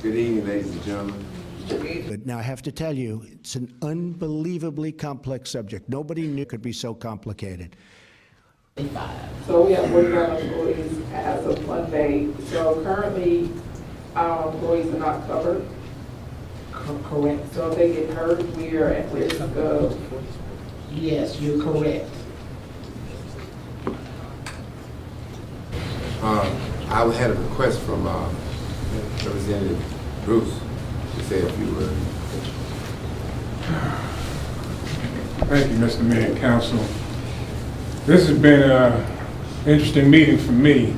Good evening, ladies and gentlemen. But now I have to tell you, it's an unbelievably complex subject. Nobody knew it could be so complicated. So we have 49 employees as of Monday. So currently, our employees are not covered. Correct. So if they get hurt, we are at risk of. Yes, you're correct. I had a request from Representative Bruce to say a few words. Thank you, Mr. Mayor and Council. This has been an interesting meeting for me.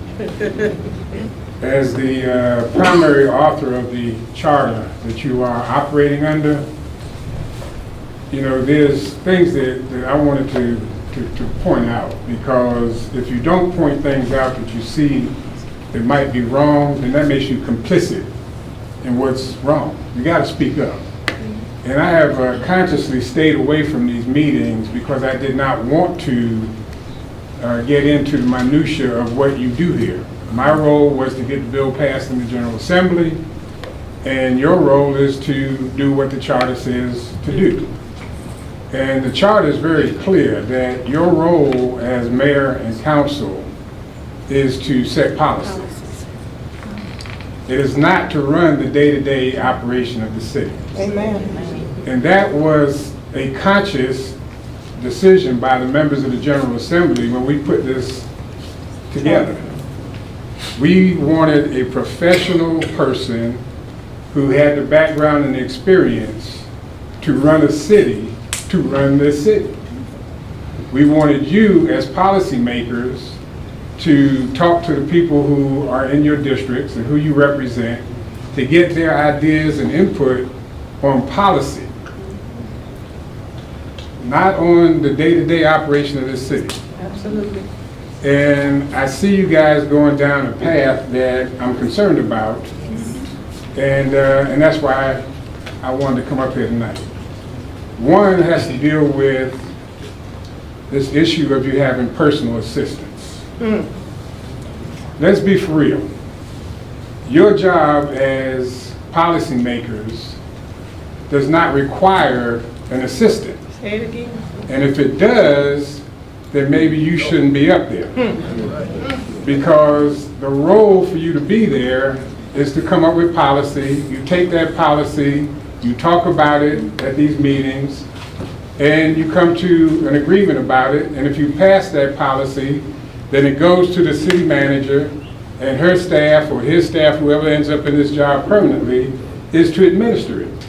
As the primary author of the charter that you are operating under, you know, there's things that I wanted to point out, because if you don't point things out that you see that might be wrong, then that makes you complicit in what's wrong. You got to speak up. And I have consciously stayed away from these meetings because I did not want to get into the minutia of what you do here. My role was to get the bill passed in the General Assembly, and your role is to do what the charter says to do. And the charter is very clear that your role as mayor and council is to set policy. It is not to run the day-to-day operation of the city. Amen. And that was a conscious decision by the members of the General Assembly when we put this together. We wanted a professional person who had the background and the experience to run a city, to run this city. We wanted you as policymakers to talk to the people who are in your districts and who you represent, to get their ideas and input on policy, not on the day-to-day operation of this city. Absolutely. And I see you guys going down a path that I'm concerned about, and that's why I wanted to come up here tonight. One has to deal with this issue of you having personal assistants. Let's be for real. Your job as policymakers does not require an assistant. Say it again. And if it does, then maybe you shouldn't be up there. Because the role for you to be there is to come up with policy. You take that policy, you talk about it at these meetings, and you come to an agreement about it. And if you pass that policy, then it goes to the city manager and her staff or his staff, whoever ends up in this job permanently, is to administer it.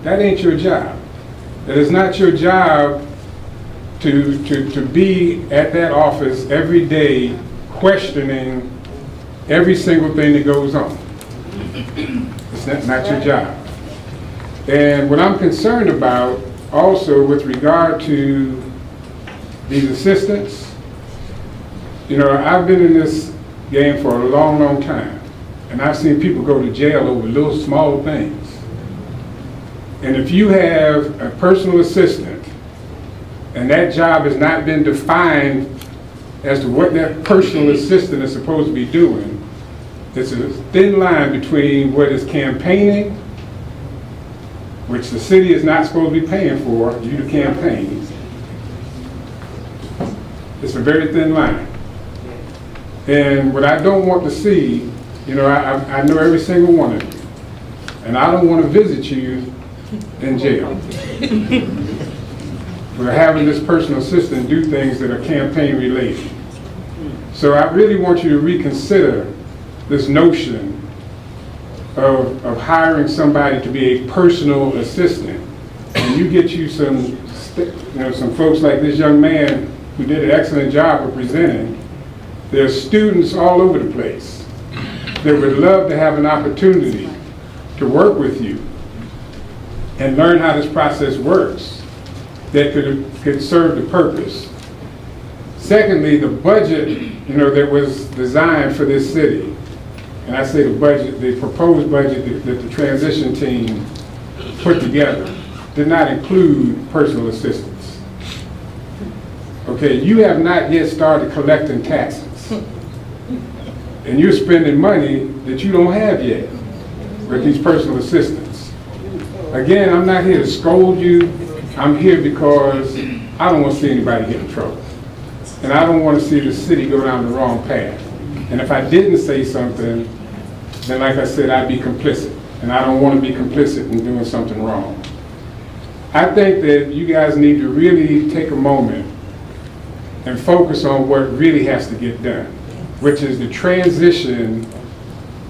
That ain't your job. It is not your job to be at that office every day questioning every single thing that goes on. It's not your job. And what I'm concerned about also with regard to these assistants, you know, I've been in this game for a long, long time, and I've seen people go to jail over little small things. And if you have a personal assistant and that job has not been defined as to what that personal assistant is supposed to be doing, it's a thin line between what is campaigning, which the city is not supposed to be paying for you to campaign. It's a very thin line. And what I don't want to see, you know, I know every single one of you, and I don't want to visit you in jail for having this personal assistant do things that are campaign related. So I really want you to reconsider this notion of hiring somebody to be a personal assistant. And you get you some folks like this young man who did an excellent job of presenting. There's students all over the place that would love to have an opportunity to work with you and learn how this process works that could serve the purpose. Secondly, the budget, you know, that was designed for this city, and I say the budget, the proposed budget that the transition team put together did not include personal assistance. Okay, you have not yet started collecting taxes. And you're spending money that you don't have yet. with these personal assistants. Again, I'm not here to scold you. I'm here because I don't want to see anybody get in trouble. And I don't want to see the city go down the wrong path. And if I didn't say something, then like I said, I'd be complicit. And I don't want to be complicit in doing something wrong. I think that you guys need to really take a moment and focus on what really has to get done, which is the transition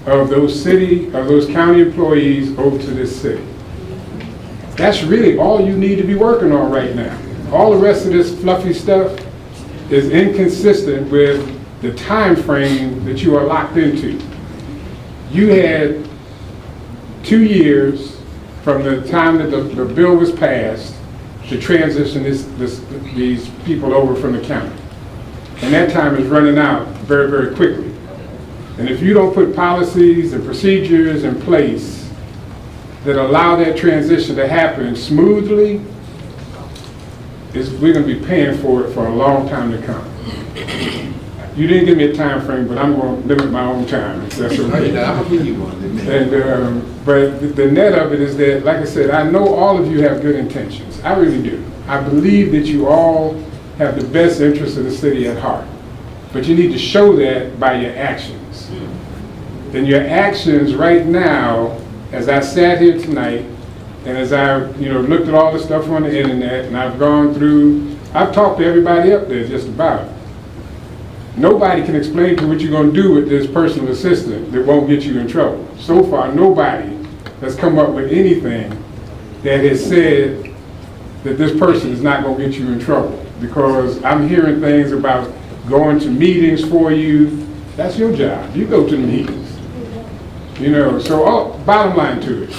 of those county employees over to this city. That's really all you need to be working on right now. All the rest of this fluffy stuff is inconsistent with the time frame that you are locked into. You had 2 years from the time that the bill was passed to transition these people over from the county. And that time is running out very, very quickly. And if you don't put policies and procedures in place that allow that transition to happen smoothly, we're going to be paying for it for a long time to come. You didn't give me a time frame, but I'm going to limit my own time. If that's okay. I'm gonna give you one. And but the net of it is that, like I said, I know all of you have good intentions. I really do. I believe that you all have the best interests of the city at heart. But you need to show that by your actions. And your actions right now, as I sat here tonight, and as I looked at all the stuff on the internet, and I've gone through, I've talked to everybody up there just about it. Nobody can explain to what you're going to do with this personal assistant that won't get you in trouble. So far, nobody has come up with anything that has said that this person is not going to get you in trouble. Because I'm hearing things about going to meetings for you. That's your job. You go to the meetings. So bottom line to it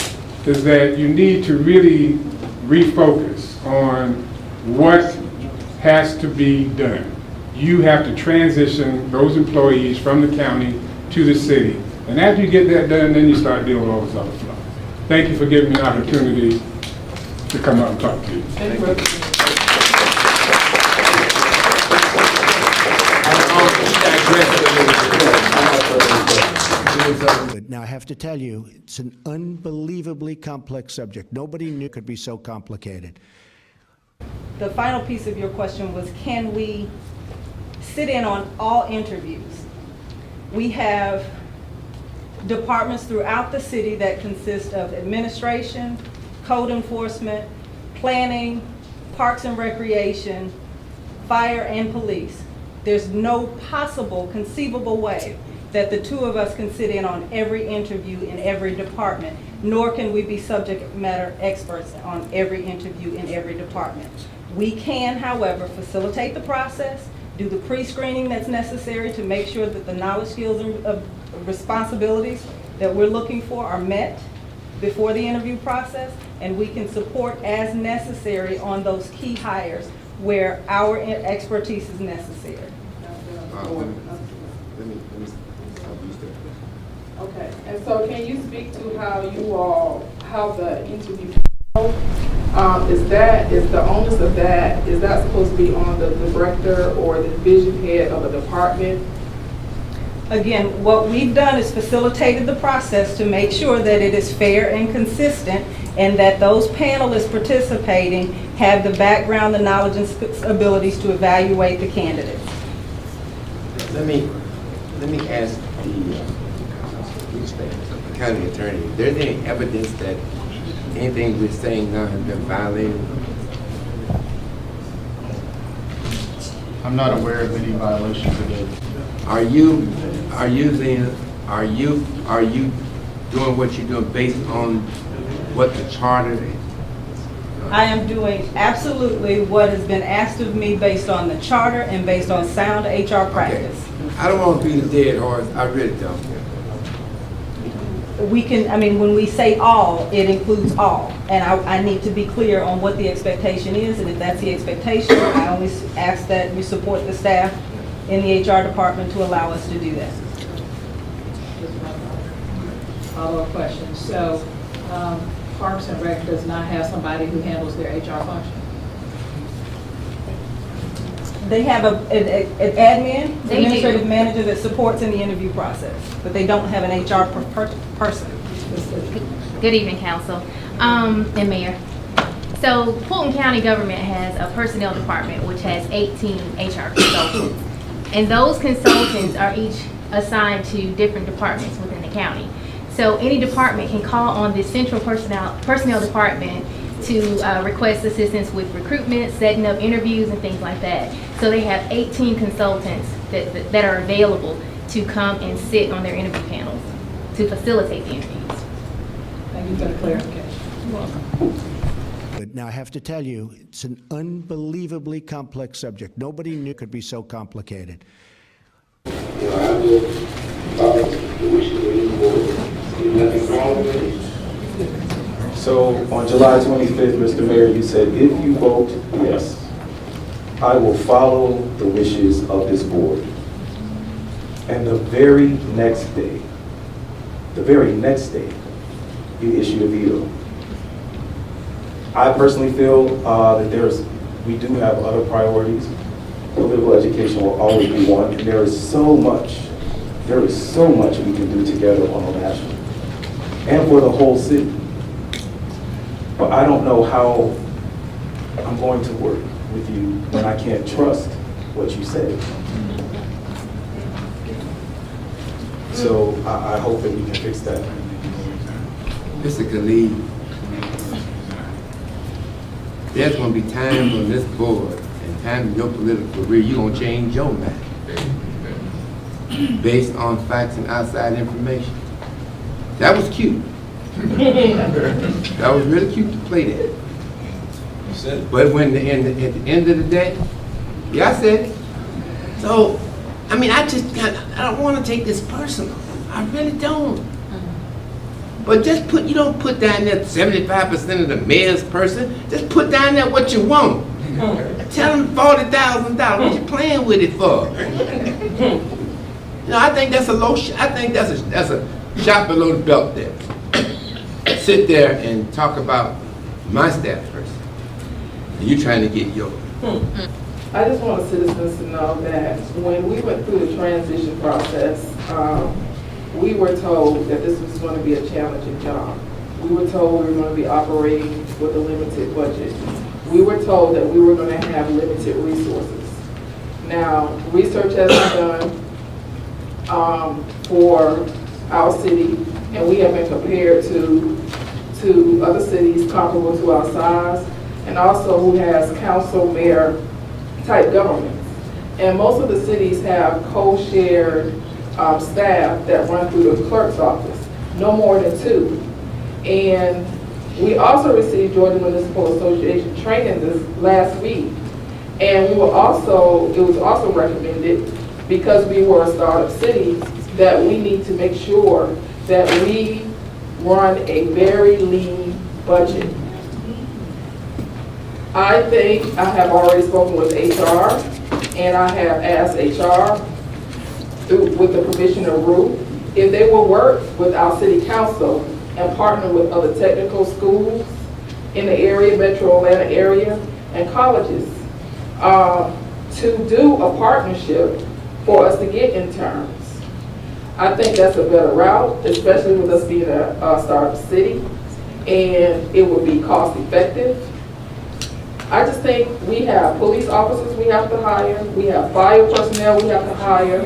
is that you need to really refocus on what has to be done. You have to transition those employees from the county to the city. And after you get that done, then you start dealing with all this other stuff. Thank you for giving me an opportunity to come up and talk to you. Thank you. Now, I have to tell you, it's an unbelievably complex subject. Nobody knew it could be so complicated. The final piece of your question was, can we sit in on all interviews? We have departments throughout the city that consist of administration, code enforcement, planning, parks and recreation, fire, and police. There's no possible conceivable way that the two of us can sit in on every interview in every department, nor can we be subject matter experts on every interview in every department. We can, however, facilitate the process, do the pre-screening that's necessary to make sure that the knowledge, skills, and responsibilities that we're looking for are met before the interview process, and we can support as necessary on those key hires where our expertise is necessary. Okay, and so can you speak to how the interview, is the onus of that, is that supposed to be on the director or the division head of a department? Again, what we've done is facilitated the process to make sure that it is fair and consistent, and that those panelists participating have the background, the knowledge, and abilities to evaluate the candidates. Let me ask the county attorney, is there any evidence that anything we're saying now has been violated? I'm not aware of any violations of it. Are you doing what you're doing based on what the charter? I am doing absolutely what has been asked of me based on the charter and based on sound HR practice. Okay. I don't want to be the dead horse. I really don't. We can, when we say all, it includes all. And I need to be clear on what the expectation is, and if that's the expectation, I only ask that you support the staff in the HR department to allow us to do that. Follow-up question. So, Parks and Rec does not have somebody who handles their HR function? They have an admin, administrative manager that supports in the interview process, but they don't have an HR person. Good evening, Council and Mayor. So Fulton County government has a personnel department which has 18 HR consultants. And those consultants are each assigned to different departments within the county. So any department can call on the central personnel department to request assistance with recruitment, setting up interviews and things like that. So they have 18 consultants that are available to come and sit on their interview panels to facilitate the interviews. Thank you for the clarification. You're welcome. But now I have to tell you, it's an unbelievably complex subject. Nobody knew it could be so complicated. I will follow the wishes of the board. There's nothing wrong with it. So on July 25th, Mr. Mayor, you said if you vote yes, I will follow the wishes of this board. And the very next day, you issued a veto. I personally feel that we do have other priorities. Political education will always be one, and there is so much we can do together on a national and for the whole city. But I don't know how I'm going to work with you when I can't trust what you say. So I hope that we can fix that. Mr. Khalid, there's going to be times on this board and times in your political career you're going to change your mind based on facts and outside information. That was cute. That was really cute to play that. But when at the end of the day, yeah, I said it. So, I mean, I don't want to take this personal. I really don't. But just you don't put down there 75% of the mayor's person. Just put down there what you want. Tell them $40,000. What you playing with it for? You know, I think that's a low. I think that's a shot below the belt there. Sit there and talk about my staff person. And you trying to get yours. I just want citizens to know that when we went through the transition process, we were told that this was going to be a challenging job. We were told we were going to be operating with a limited budget. We were told that we were going to have limited resources. Now, research has been done for our city, and we have been compared to other cities comparable to our size, and also who has council mayor type governments. And most of the cities have co-shared staff that run through the clerk's office, no more than 2. And we also received Georgia Municipal Association training this last week. And it was also recommended, because we were a startup city, that we need to make sure that we run a very lean budget. I think I have already spoken with HR, and I have asked HR, with the permission of Ruth, if they will work with our city council and partner with other technical schools in the area, Metro Atlanta area, and colleges to do a partnership for us to get interns. I think that's a better route, especially with us being a startup city, and it would be cost effective. I just think we have police officers we have to hire, we have fire personnel we have to hire.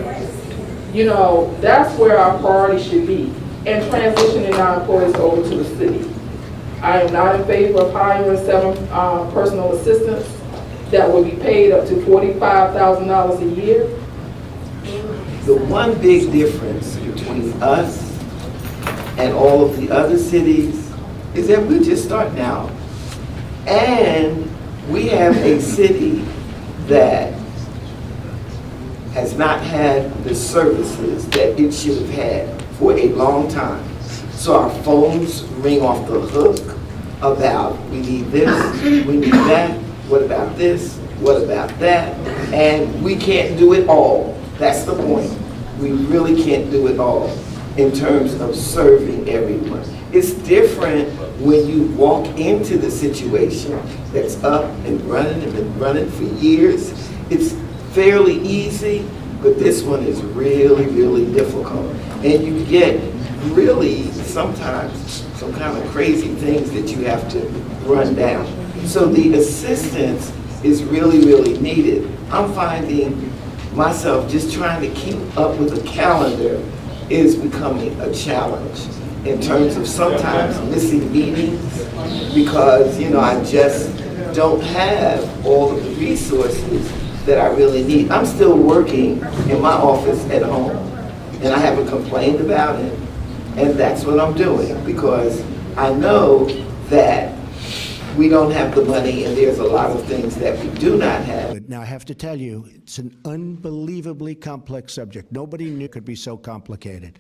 You know, that's where our priority should be, and transitioning our employees over to the city. I am not in favor of hiring 7 personal assistants that would be paid up to $45,000 a year. The one big difference between us and all of the other cities is that we're just starting out. And we have a city that has not had the services that it should have had for a long time. So our phones ring off the hook about, we need this, we need that, what about this, what about that, and we can't do it all. That's the point. We really can't do it all in terms of serving everyone. It's different when you walk into the situation that's up and been running for years. It's fairly easy, but this one is really, really difficult. And you get really sometimes some kind of crazy things that you have to run down. So the assistance is really, really needed. I'm finding myself just trying to keep up with the calendar is becoming a challenge in terms of sometimes missing meetings because, you know, I just don't have all of the resources that I really need. I'm still working in my office at home, and I haven't complained about it, and that's what I'm doing because I know that we don't have the money and there's a lot of things that we do not have. Now, I have to tell you, it's an unbelievably complex subject. Nobody knew it could be so complicated.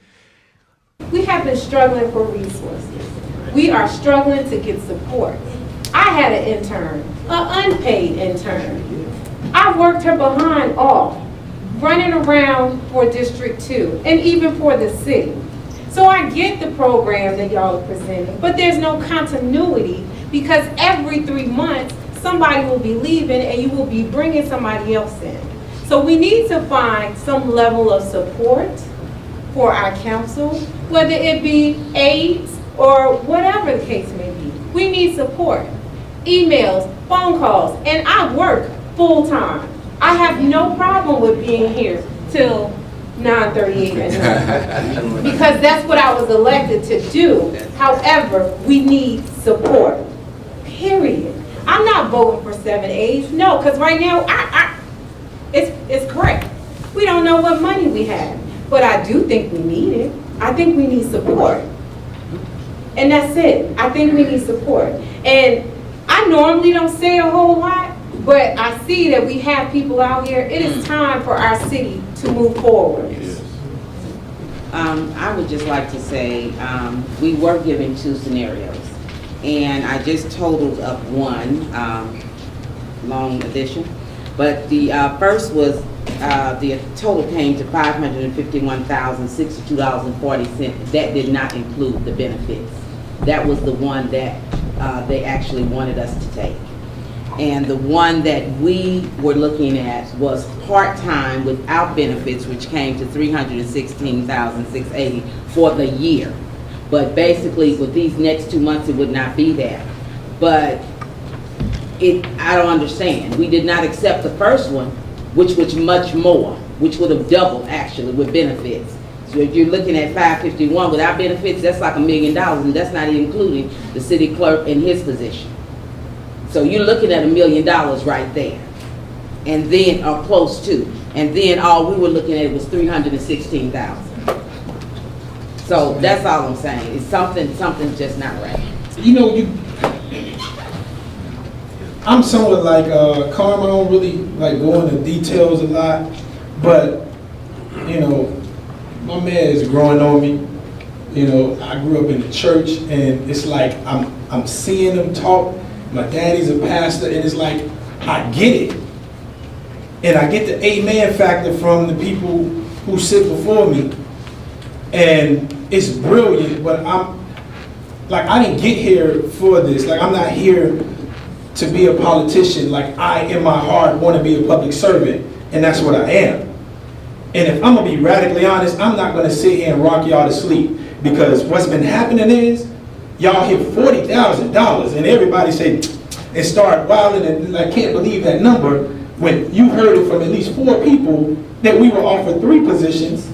We have been struggling for resources. We are struggling to get support. I had an intern, an unpaid intern. I worked her behind off, running around for District 2 and even for the city. So I get the program that y'all are presenting, but there's no continuity because every 3 months, somebody will be leaving and you will be bringing somebody else in. So we need to find some level of support for our council, whether it be aides or whatever the case may be. We need support, emails, phone calls, and I work full time. I have no problem with being here till 9:38 at night because that's what I was elected to do. However, we need support, period. I'm not voting for 7 aides, no, because right now, it's correct. We don't know what money we have, but I do think we need it. I think we need support. And that's it. I think we need support. And I normally don't say a whole lot, but I see that we have people out here. It is time for our city to move forward. I would just like to say we were given 2 scenarios, and I just totaled up one, long addition, but the first was the total came to $551,062.40. That did not include the benefits. That was the one that they actually wanted us to take. And the one that we were looking at was part-time without benefits, which came to $316,680 for the year. But basically, with these next 2 months, it would not be that. But I don't understand. We did not accept the first one, which was much more, which would have doubled actually with benefits. So if you're looking at 551 without benefits, that's like $1 million, and that's not even including the city clerk in his position. So you're looking at $1 million right there, and then, or close to, and then all we were looking at was $316,000. So that's all I'm saying. It's something's just not right. You know, I'm somewhat like Carmen. I don't really like go into details a lot, but you know, my man is growing on me. You know, I grew up in the church, and it's like I'm seeing him talk. My daddy's a pastor, and it's like I get it, and I get the amen factor from the people who sit before me, and it's brilliant. But I didn't get here for this. Like, I'm not here to be a politician. Like, I, in my heart, want to be a public servant, and that's what I am. And if I'm gonna be radically honest, I'm not gonna sit here and rock y'all to sleep, because what's been happening is y'all hit $40,000 and everybody say and start wilding and I can't believe that number, when you heard it from at least 4 people that we were offered 3 positions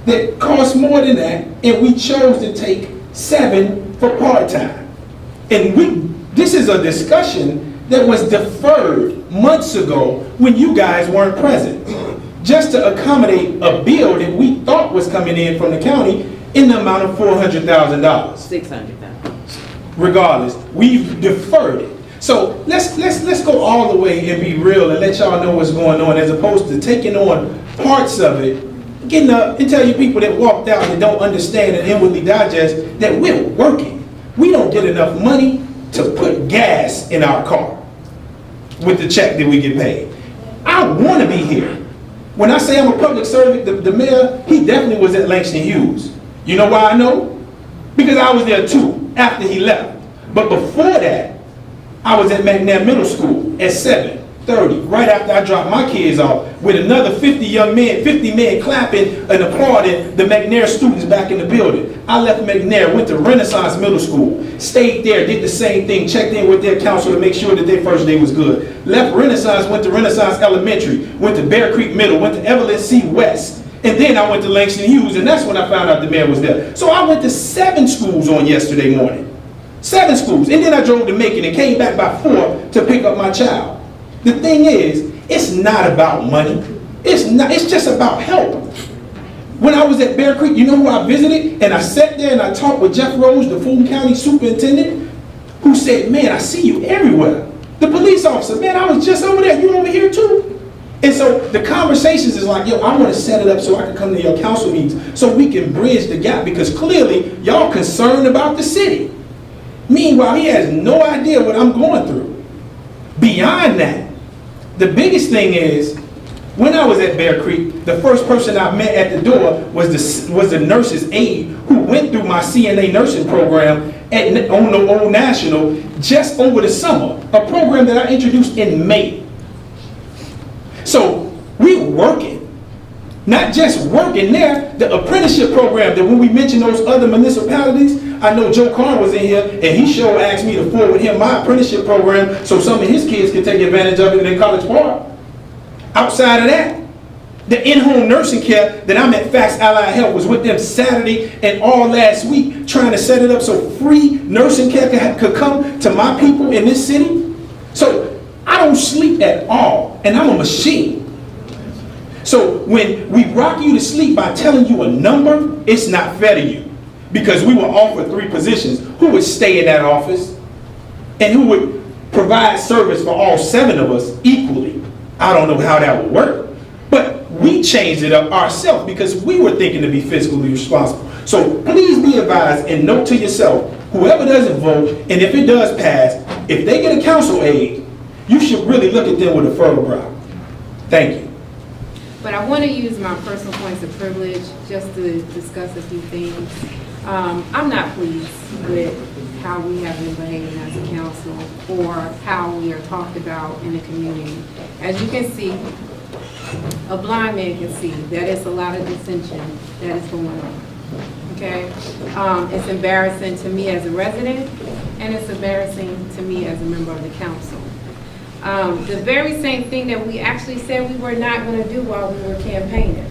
that cost more than that, and we chose to take 7 for part-time. And this is a discussion that was deferred months ago when you guys weren't present, just to accommodate a bill that we thought was coming in from the county in the amount of $400,000. $600,000. Regardless, we've deferred it. So let's go all the way and be real and let y'all know what's going on, as opposed to taking on parts of it, getting up and tell you people that walked out and don't understand and inwardly digest that we're working. We don't get enough money to put gas in our car with the check that we get paid. I want to be here. When I say I'm a public servant, the mayor, he definitely was at Langston Hughes. You know why I know? Because I was there too, after he left. But before that, I was at McNair Middle School at 7. 30, right after I dropped my kids off, with another 50 men clapping and applauding the McNair students back in the building. I left McNair, went to Renaissance Middle School, stayed there, did the same thing, checked in with their counselor to make sure that their first day was good. Left Renaissance, went to Renaissance Elementary, went to Bear Creek Middle, went to Evelyn C. West, and then I went to Langston Hughes, and that's when I found out the mayor was there. So I went to 7 schools on yesterday morning. 7 schools, and then I drove to Macon and came back by 4 to pick up my child. The thing is, it's not about money. It's just about help. When I was at Bear Creek, you know who I visited? And I sat there and I talked with Jeff Rose, the Fulton County superintendent, who said, man, I see you everywhere. The police officer, man, I was just over there. You over here too? And so the conversations is like, yo, I want to set it up so I can come to your council meetings so we can bridge the gap, because clearly y'all concerned about the city. Meanwhile, he has no idea what I'm going through. Beyond that, the biggest thing is, when I was at Bear Creek, the first person I met at the door was the nurse's aide who went through my CNA nursing program on the Old National just over the summer, a program that I introduced in May. So we were working. Not just working there, the apprenticeship program that when we mentioned those other municipalities, I know Joe Carr was in here and he sure asked me to forward him my apprenticeship program so some of his kids can take advantage of it in College Park. Outside of that, the in-home nursing care that I'm at Fax Allied Health was with them Saturday and all last week trying to set it up so free nursing care could come to my people in this city. So I don't sleep at all, and I'm a machine. So when we rock you to sleep by telling you a number, it's not fair to you. Because we were offered 3 positions. Who would stay in that office? And who would provide service for all 7 of us equally? I don't know how that would work. But we changed it up ourselves because we were thinking to be fiscally responsible. So please be advised and note to yourself, whoever doesn't vote, and if it does pass, if they get a council aide, you should really look at them with a furrowed brow. Thank you. But I want to use my personal points of privilege just to discuss a few things. I'm not pleased with how we have been behaving as a council or how we are talked about in the community. As you can see, a blind man can see that it's a lot of dissension that is going on. Okay? It's embarrassing to me as a resident, and it's embarrassing to me as a member of the council. The very same thing that we actually said we were not going to do while we were campaigning.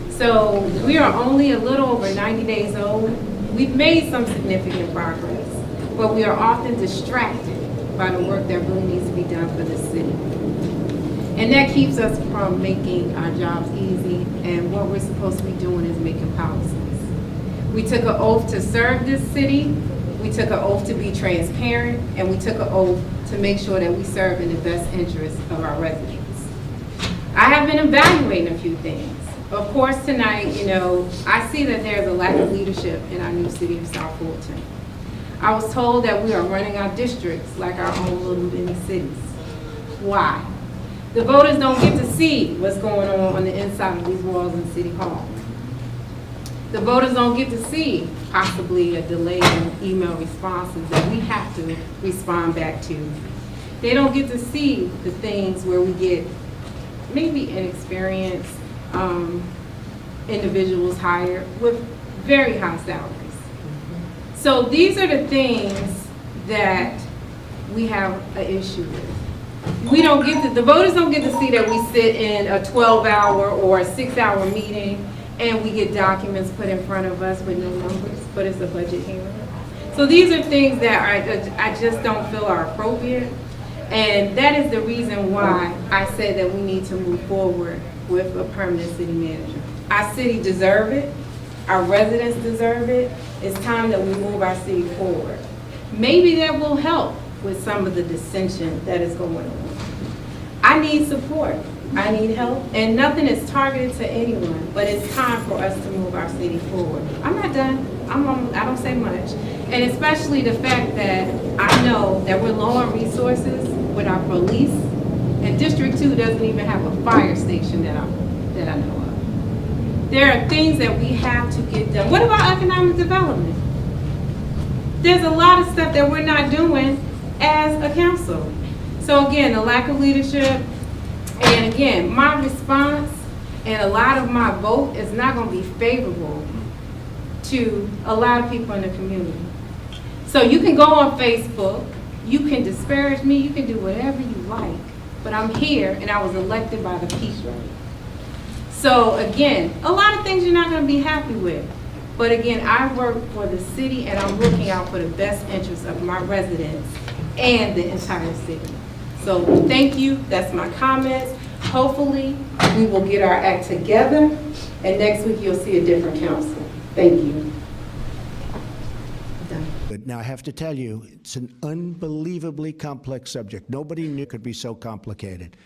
So we are only a little over 90 days old. We've made some significant progress, but we are often distracted by the work that really needs to be done for the city. And that keeps us from making our jobs easy, and what we're supposed to be doing is making policies. We took an oath to serve this city, we took an oath to be transparent, and we took an oath to make sure that we serve in the best interest of our residents. I have been evaluating a few things. Of course, tonight, I see that there's a lack of leadership in our new city of South Fulton. I was told that we are running our districts like our own little mini cities. Why? The voters don't get to see what's going on the inside of these walls in City Hall. The voters don't get to see possibly a delay in email responses that we have to respond back to. They don't get to see the things where we get maybe inexperienced individuals hired with very high salaries. So these are the things that we have an issue with. We don't get the voters don't get to see that we sit in a 12-hour or a 6-hour meeting and we get documents put in front of us with no numbers, but it's a budget hearing. So these are things that I just don't feel are appropriate, and that is the reason why I said that we need to move forward with a permanent city manager. Our city deserves it. Our residents deserve it. It's time that we move our city forward. Maybe that will help with some of the dissension that is going on. I need support. I need help. And nothing is targeted to anyone, but it's time for us to move our city forward. I'm not done. I don't say much. And especially the fact that I know that we're low on resources with our police, and District 2 doesn't even have a fire station that I know of. There are things that we have to get done. What about economic development? There's a lot of stuff that we're not doing as a council. So again, the lack of leadership, and again, my response and a lot of my vote is not going to be favorable to a lot of people in the community. So you can go on Facebook, you can disparage me, you can do whatever you like, but I'm here and I was elected by the people. So again, a lot of things you're not going to be happy with. But again, I work for the city and I'm looking out for the best interests of my residents and the entire city. So thank you, that's my comments. Hopefully, we will get our act together and next week you'll see a different council. Thank you. But now I have to tell you, it's an unbelievably complex subject. Nobody knew it could be so complicated.